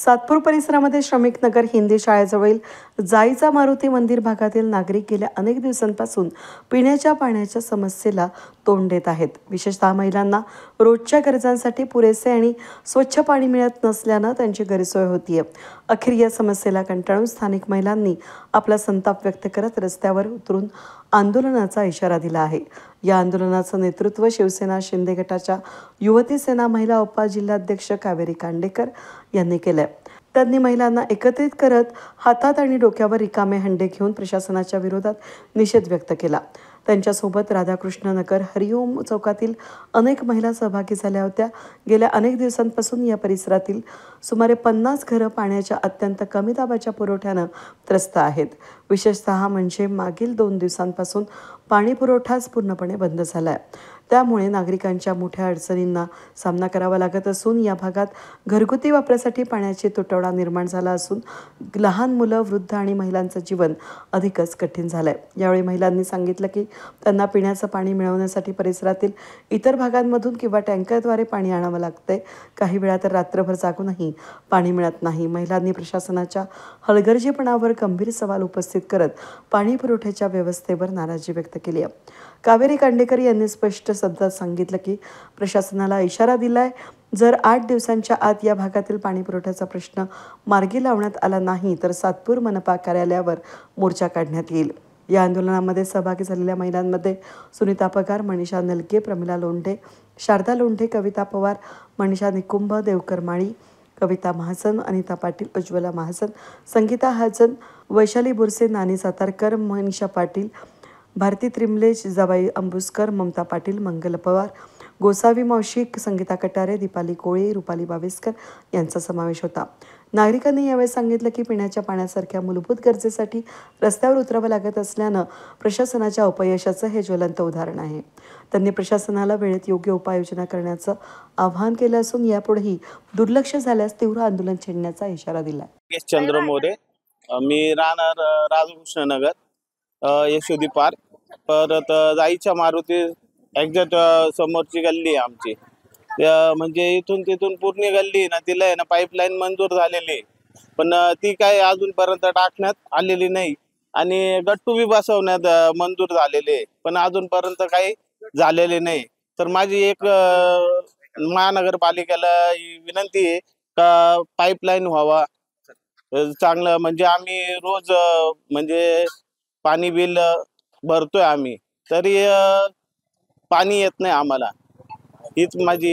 सातपूर परिसरामध्ये श्रमिक नगर हिंदी शाळेजवळील जाईचा मारुती मंदिर भागातील नागरिक गेल्या अनेक दिवसांपासून पिण्याच्या पाण्याच्या समस्येला तोंड देत आहेत। विशेषतः महिलांना रोजच्या गरजांसाठी पुरेसे आणि स्वच्छ पाणी मिळत नसल्याने त्यांची गैरसोय होतीये। अखेर या समस्येला कंटाळून स्थानिक महिलांनी आपला संताप व्यक्त करत रस्त्यावर उतरून आंदोलनाचा इशारा दिला आहे। या आंदोलनाचं नेतृत्व शिवसेना शिंदे गटाच्या युवती सेना महिला उपजिल्हाध्यक्ष कावेरी कांडेकर यांनी केले। त्यांनी महिलांना एकत्रित करत हातात आणि डोक्यावर रिकामे हंडे घेऊन प्रशासनाच्या विरोधात निषेध व्यक्त केला। त्यांच्यासोबत राधाकृष्ण नगर हरिओम चौकातील अनेक महिला सहभागी झाल्या होत्या। गेल्या अनेक दिवसांपासून या परिसरातील सुमारे 50 घरं पाण्याच्या अत्यंत कमी दाबाच्या पुरवठ्याने त्रस्त आहेत। विशेषतः म्हणजे मागील 2 दिवसांपासून पाणी पुरवठाच पूर्णपणे बंद झाला आहे। त्यामुळे नागरिकांच्या मोठ्या अडचणींना सामना करावा लागत असून या भागात घरगुती वापरासाठी पाण्याची तुटवडा निर्माण झाला असून लहान मुलं, वृद्ध आणि महिलांचं जीवन अधिकच कठीण झालंय। यावेळी महिलांनी सांगितलं की त्यांना पिण्याचं पाणी मिळवण्यासाठी परिसरातील इतर भागांमधून किंवा टँकरद्वारे पाणी आणावं लागतंय। काही वेळा तर रात्रभर जागूनही पाणी मिळत नाही। महिलांनी प्रशासनाच्या हलगर्जीपणावर गंभीर सवाल उपस्थित करत पाणी पुरवठ्याच्या व्यवस्थेवर नाराजी व्यक्त केली आहे। कावेरी कांडेकर यांनी स्पष्ट शब्दात सांगितलं की प्रशासनाला इशारा दिलाय, जर 8 दिवसांच्या आत या भागातील पाणी पुरवठ्याचा प्रश्न मार्गी लावण्यात आला नाही तर सातपूर मनपा कार्यालयावर मोर्चा काढण्यात येईल। या आंदोलनामध्ये सहभागी झालेल्या महिलांमध्ये सुनीता पगार, मनीषा नलके, प्रमिला लोंढे, शारदा लोंढे, कविता पवार, मनीषा निकुंभ, देवकर माळी, कविता महाजन, अनिता पाटील, उज्ज्वला महाजन, संगीता हाजन, वैशाली बुरसे, नानी सातारकर, मनीषा पाटील, भारती त्रिमले, जिजाबाई अंबुसकर, ममता पाटील, मंगल पवार, गोसावी मावशी, संगीता कटारे, दीपाली कोळे, रुपाली बावेस्कर यांचा समावेश होता। नागरिकांनी यावेळी सांगितलं की पिण्याच्या पाण्यासारख्या मूलभूत गरजेसाठी रस्त्यावर उतरावं लागत असल्यानं प्रशासनाच्या अपयशाचं हे ज्वलंत उदाहरण आहे। त्यांनी प्रशासनाला वेळेत योग्य उपाययोजना करण्याचं आवाहन केलं असून यापुढेही दुर्लक्ष झाल्यास तीव्र आंदोलन छेडण्याचा इशारा दिला। चंद्र मोरे, मी राहणार राधाकृष्ण नगर, यशोदी पार्क, परत जाईच्या मारुती एक्झॅक्ट समोरची गल्ली आहे आमची। म्हणजे इथून तिथून पूर्ण गल्ली ना, तिला आहे ना पाईपलाईन मंजूर झालेली, पण ती काय अजूनपर्यंत टाकण्यात आलेली नाही आणि गट्टू बी बसवण्यात मंजूर झालेले, पण अजूनपर्यंत काही झालेले नाही। तर माझी एक महानगरपालिकेला विनंती आहे का पाईपलाईन व्हावा चांगलं, म्हणजे आम्ही रोज म्हणजे पाणी बिल भरतोय आम्ही, तरी पाणी येत नाही आम्हाला। हीच माझी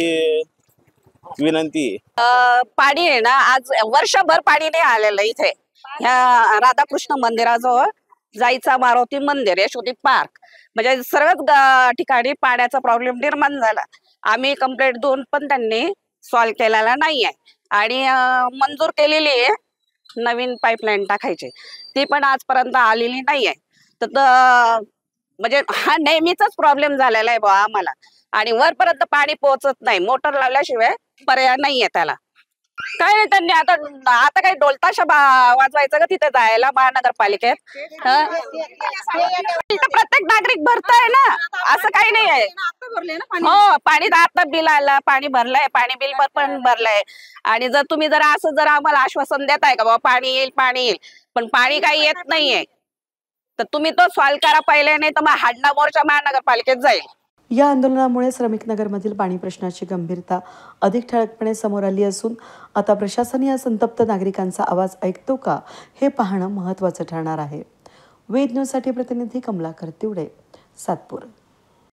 विनंती आहे। पाणी आहे ना, आज वर्षभर पाणी नाही आलेलं इथे ह्या राधाकृष्ण मंदिराजवळ जाईचा मारुती मंदिर, यशोदी पार्क, म्हणजे सर्वच ठिकाणी पाण्याचा प्रॉब्लेम निर्माण झाला। आम्ही कंप्लेंट देऊन पण त्यांनी सॉल्व्ह केलेला नाहीये आणि मंजूर केलेली आहे नवीन पाईपलाईन टाकायची, ती पण आजपर्यंत आलेली नाहीये। तर म्हणजे हा नेहमीचाच प्रॉब्लेम झालेला आहे बा आम्हाला, आणि वरपर्यंत पाणी पोहोचत नाही। मोटर लावल्याशिवाय पर्याय नाहीये त्याला। काय नाही, त्यांनी आता काही ढोलताशा वाजवायचं का तिथे जायला महानगरपालिकेत? प्रत्येक नागरिक भरताय ना, असं काही नाही आहे। हो, पाणी आता बिल आलं, पाणी भरलंय, पाणी बिल पण भरलंय। आणि जर असं आम्हाला आश्वासन देताय का बाबा पाणी येईल, पण पाणी काही येत नाहीये, तर तुम्ही तो सॉल्व्ह करा पहिले, नाही तर मग हाडना मोर्चा महानगरपालिकेत जाईल। या आंदोलनामुळे श्रमिक नगरमधील पाणी प्रश्नाची गंभीरता अधिक ठळकपणे समोर आली असून आता प्रशासन या संतप्त नागरिकांचा आवाज ऐकतो का हे पाहणं महत्त्वाचं ठरणार आहे। वेद न्यूजसाठी प्रतिनिधी कमलाकर तिवडे, सातपूर।